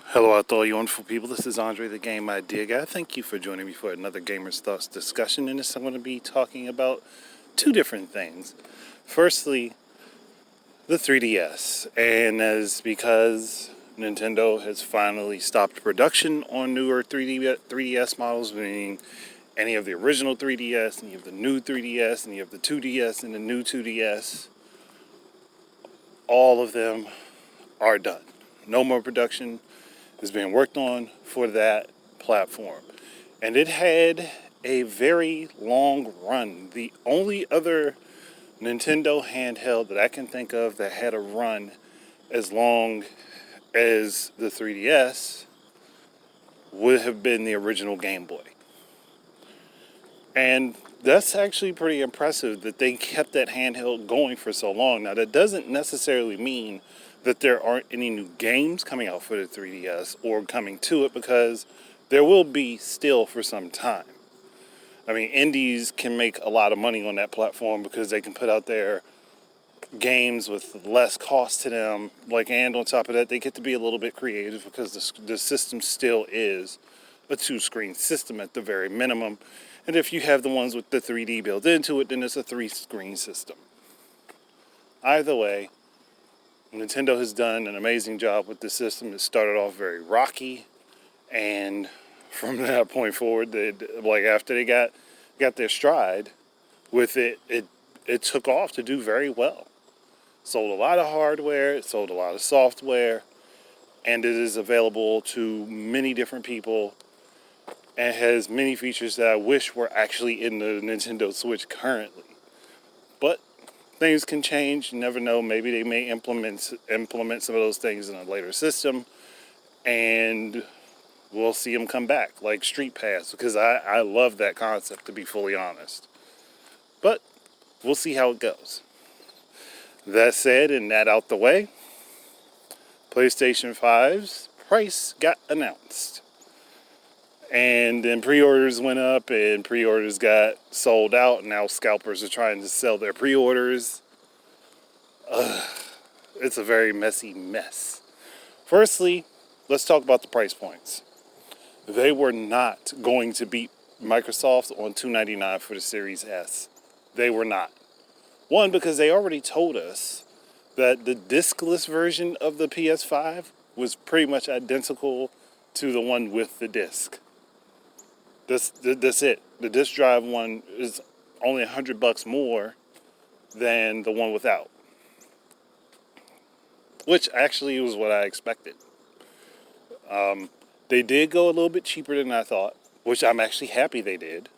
Hello out there, you wonderful people. This is Andre, the Game Idea Guy. Thank you for joining me for another Gamers Thoughts discussion. In this, I'm going to be talking about two different things. Firstly, the 3DS, and that is because Nintendo has finally stopped production on newer 3DS models, meaning any of the original 3DS, any of the new 3DS, any of the 2DS and the new 2DS. All of them are done. No more production is being worked on for that platform. And it had a very long run. The only other Nintendo handheld that I can think of that had a run as long as the 3DS would have been the original Game Boy. And that's actually pretty impressive that they kept that handheld going for so long. Now, that doesn't necessarily mean that there aren't any new games coming out for the 3DS or coming to it, because there will be still for some time. I mean, indies can make a lot of money on that platform because they can put out their games with less cost to them. And on top of that, they get to be a little bit creative because the system still is a 2-screen system at the very minimum. And if you have the ones with the 3D built into it, then it's a 3-screen system. Either way, Nintendo has done an amazing job with the system. It started off very rocky, and from that point forward, after they got their stride with it, it took off to do very well. Sold a lot of hardware, it sold a lot of software, and it is available to many different people, and has many features that I wish were actually in the Nintendo Switch currently. But things can change. You never know. Maybe they may implement some of those things in a later system, and we'll see them come back, like Street Pass, because I love that concept, to be fully honest. But we'll see how it goes. That said, and that out the way, PlayStation 5's price got announced. And then pre-orders went up, and pre-orders got sold out, and now scalpers are trying to sell their pre-orders. It's a very messy mess. Firstly, let's talk about the price points. They were not going to beat Microsoft's on $299 for the Series S. They were not. One, because they already told us that the discless version of the PS5 was pretty much identical to the one with the disc. That's it. The disc drive one is only $100 more than the one without, which actually was what I expected. They did go a little bit cheaper than I thought, which I'm actually happy they did,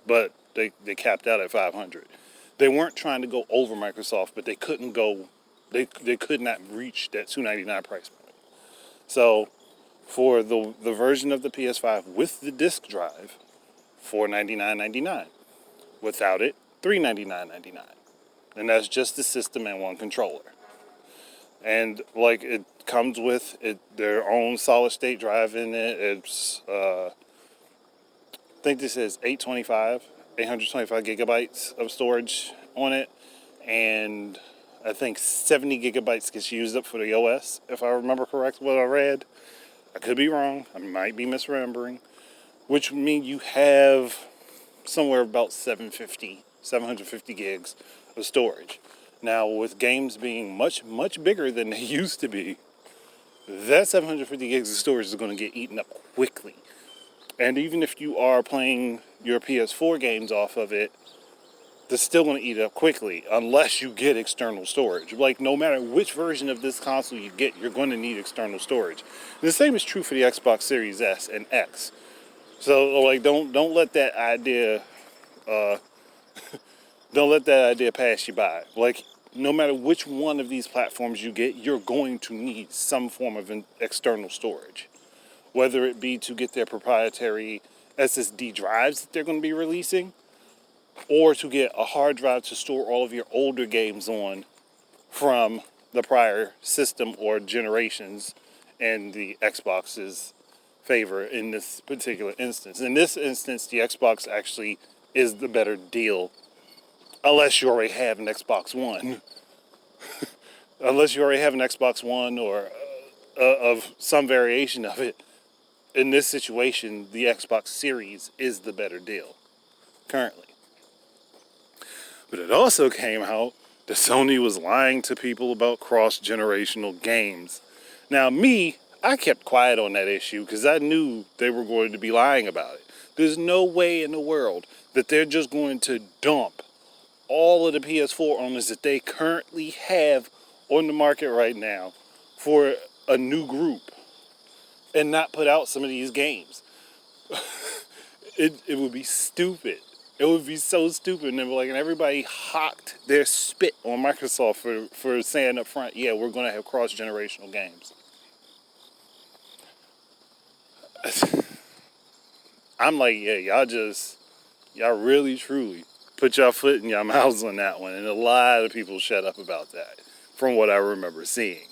but they capped out at $500. They weren't trying to go over Microsoft, but they couldn't go. They could not reach that $299 price point. So for the version of the PS5 with the disc drive, $499.99. Without it, $399.99. And that's just the system and one controller. And it comes with their own solid state drive in it. It's I think this is 825 gigabytes of storage on it, and I think 70 gigabytes gets used up for the OS, if I remember correct what I read. I could be wrong. I might be misremembering. Which would mean you have somewhere about 750 gigs of storage. Now, with games being much, much bigger than they used to be, that 750 gigs of storage is going to get eaten up quickly. And even if you are playing your PS4 games off of it, that's still going to eat it up quickly, unless you get external storage. No matter which version of this console you get, you're going to need external storage. And the same is true for the Xbox Series S and X. So, don't let that idea, don't let that idea pass you by. No matter which one of these platforms you get, you're going to need some form of external storage. Whether it be to get their proprietary SSD drives that they're going to be releasing, or to get a hard drive to store all of your older games on from the prior system or generations in the Xbox's favor in this particular instance. In this instance, the Xbox actually is the better deal, unless you already have an Xbox One. Unless you already have an Xbox One or of some variation of it. In this situation, the Xbox Series is the better deal currently. But it also came out that Sony was lying to people about cross-generational games. Now, I kept quiet on that issue because I knew they were going to be lying about it. There's no way in the world that they're just going to dump all of the PS4 owners that they currently have on the market right now for a new group and not put out some of these games. It would be stupid. It would be so stupid. And everybody hawked their spit on Microsoft for saying up front, yeah, we're going to have cross-generational games. I'm like, yeah, y'all really, truly put y'all foot in your mouths on that one. And a lot of people shut up about that from what I remember seeing.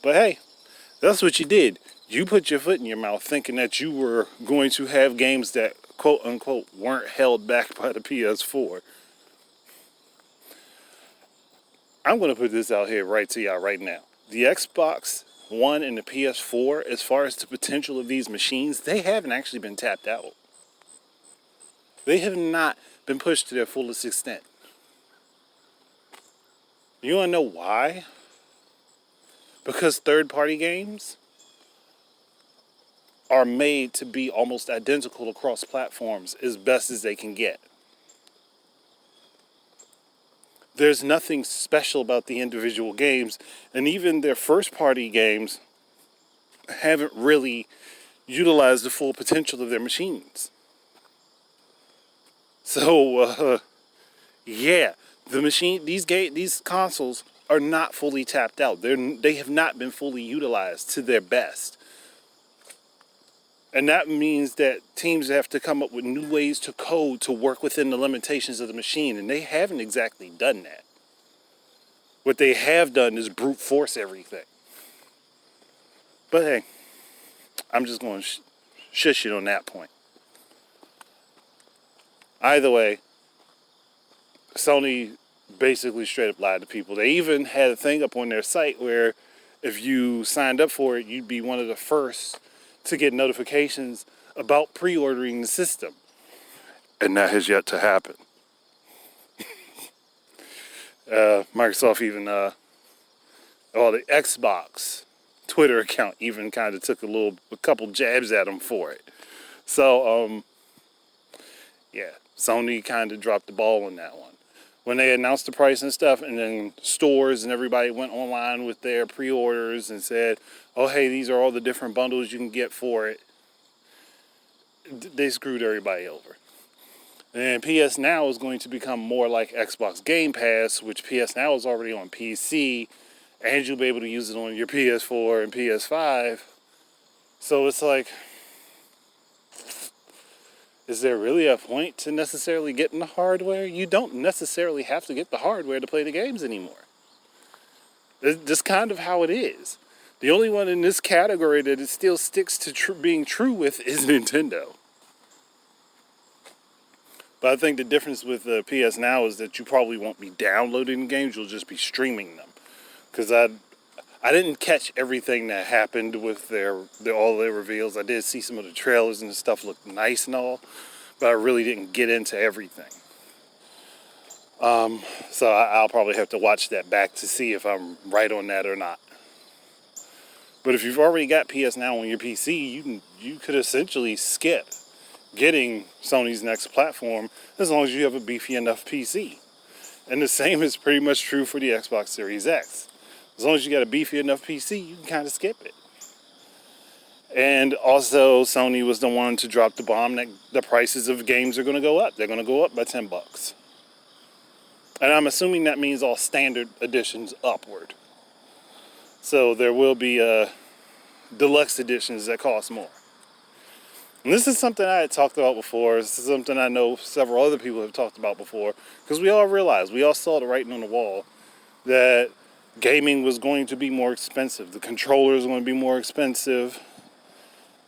But hey, that's what you did. You put your foot in your mouth thinking that you were going to have games that, quote unquote, weren't held back by the PS4. I'm going to put this out here right to y'all right now. The Xbox One and the PS4, as far as the potential of these machines, they haven't actually been tapped out. They have not been pushed to their fullest extent. You want to know why? Because third-party games are made to be almost identical across platforms as best as they can get. There's nothing special about the individual games, and even their first-party games haven't really utilized the full potential of their machines. So, yeah, these consoles are not fully tapped out. They have not been fully utilized to their best. And that means that teams have to come up with new ways to code to work within the limitations of the machine, and they haven't exactly done that. What they have done is brute force everything. But hey, I'm just going to shush it on that point. Either way, Sony basically straight up lied to people. They even had a thing up on their site where if you signed up for it, you'd be one of the first to get notifications about pre-ordering the system. And that has yet to happen. Microsoft even, the Xbox Twitter account even kind of took a couple jabs at them for it. So, yeah, Sony kind of dropped the ball on that one. When they announced the price and stuff, and then stores and everybody went online with their pre-orders and said, oh, hey, these are all the different bundles you can get for it, they screwed everybody over. And PS Now is going to become more like Xbox Game Pass, which PS Now is already on PC, and you'll be able to use it on your PS4 and PS5. So it's like, is there really a point to necessarily getting the hardware? You don't necessarily have to get the hardware to play the games anymore. It's just kind of how it is. The only one in this category that it still sticks to being true with is Nintendo. But I think the difference with PS Now is that you probably won't be downloading games, you'll just be streaming them. Because I didn't catch everything that happened with all their reveals. I did see some of the trailers and the stuff looked nice and all, but I really didn't get into everything. So I'll probably have to watch that back to see if I'm right on that or not. But if you've already got PS Now on your PC, you could essentially skip getting Sony's next platform as long as you have a beefy enough PC. And the same is pretty much true for the Xbox Series X. As long as you got a beefy enough PC, you can kind of skip it. And also, Sony was the one to drop the bomb that the prices of games are going to go up. They're going to go up by $10. And I'm assuming that means all standard editions upward. So there will be deluxe editions that cost more. And this is something I had talked about before. This is something I know several other people have talked about before. Because we all realized, we all saw the writing on the wall that gaming was going to be more expensive. The controllers are going to be more expensive.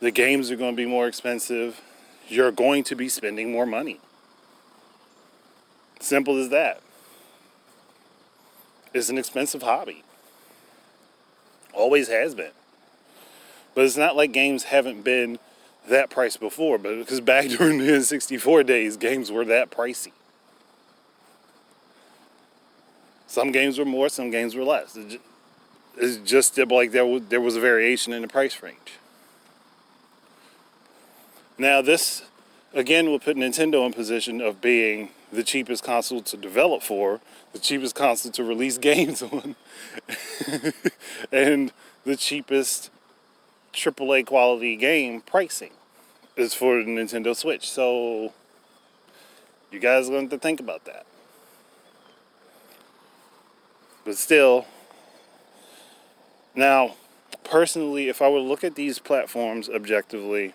The games are going to be more expensive. You're going to be spending more money. Simple as that. It's an expensive hobby. Always has been. But it's not like games haven't been that price before, but because back during the N64 days, games were that pricey. Some games were more, some games were less. It's just like there was a variation in the price range. Now this, again, will put Nintendo in position of being the cheapest console to develop for, the cheapest console to release games on, and the cheapest AAA quality game pricing is for the Nintendo Switch. So you guys are going to think about that. But still, now, personally, if I were to look at these platforms objectively,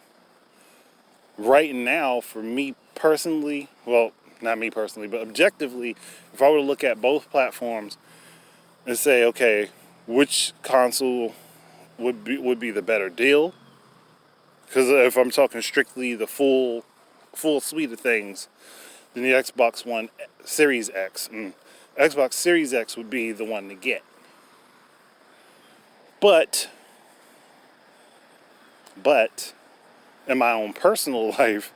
right now, for me personally, well, not me personally, but objectively, if I were to look at both platforms and say, okay, which console would be the better deal? Because if I'm talking strictly the full suite of things, then the Xbox One Series X, Xbox Series X would be the one to get. But in my own personal life,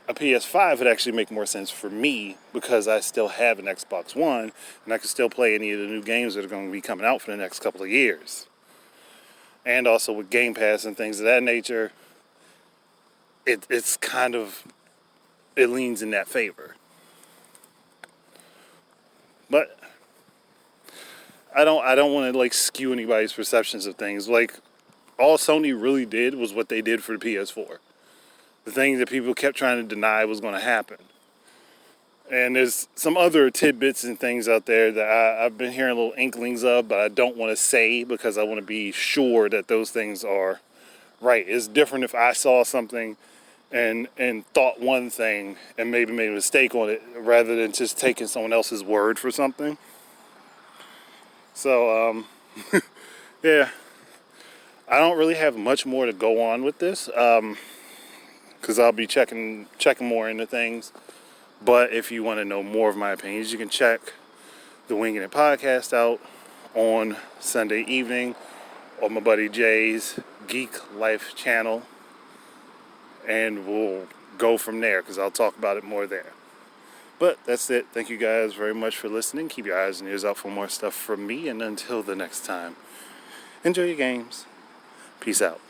a PS5 would actually make more sense for me because I still have an Xbox One and I can still play any of the new games that are going to be coming out for the next couple of years. And also with Game Pass and things of that nature, it's kind of, it leans in that favor. But I don't want to like skew anybody's perceptions of things. Like, all Sony really did was what they did for the PS4. The thing that people kept trying to deny was going to happen. And there's some other tidbits and things out there that I've been hearing little inklings of, but I don't want to say because I want to be sure that those things are right. It's different if I saw something and thought one thing and maybe made a mistake on it rather than just taking someone else's word for something. So, yeah. I don't really have much more to go on with this because I'll be checking more into things. But if you want to know more of my opinions, you can check the Winging It podcast out on Sunday evening on my buddy Jay's Geek Life channel. And we'll go from there because I'll talk about it more there. But that's it. Thank you guys very much for listening. Keep your eyes and ears out for more stuff from me. And until the next time, enjoy your games. Peace out.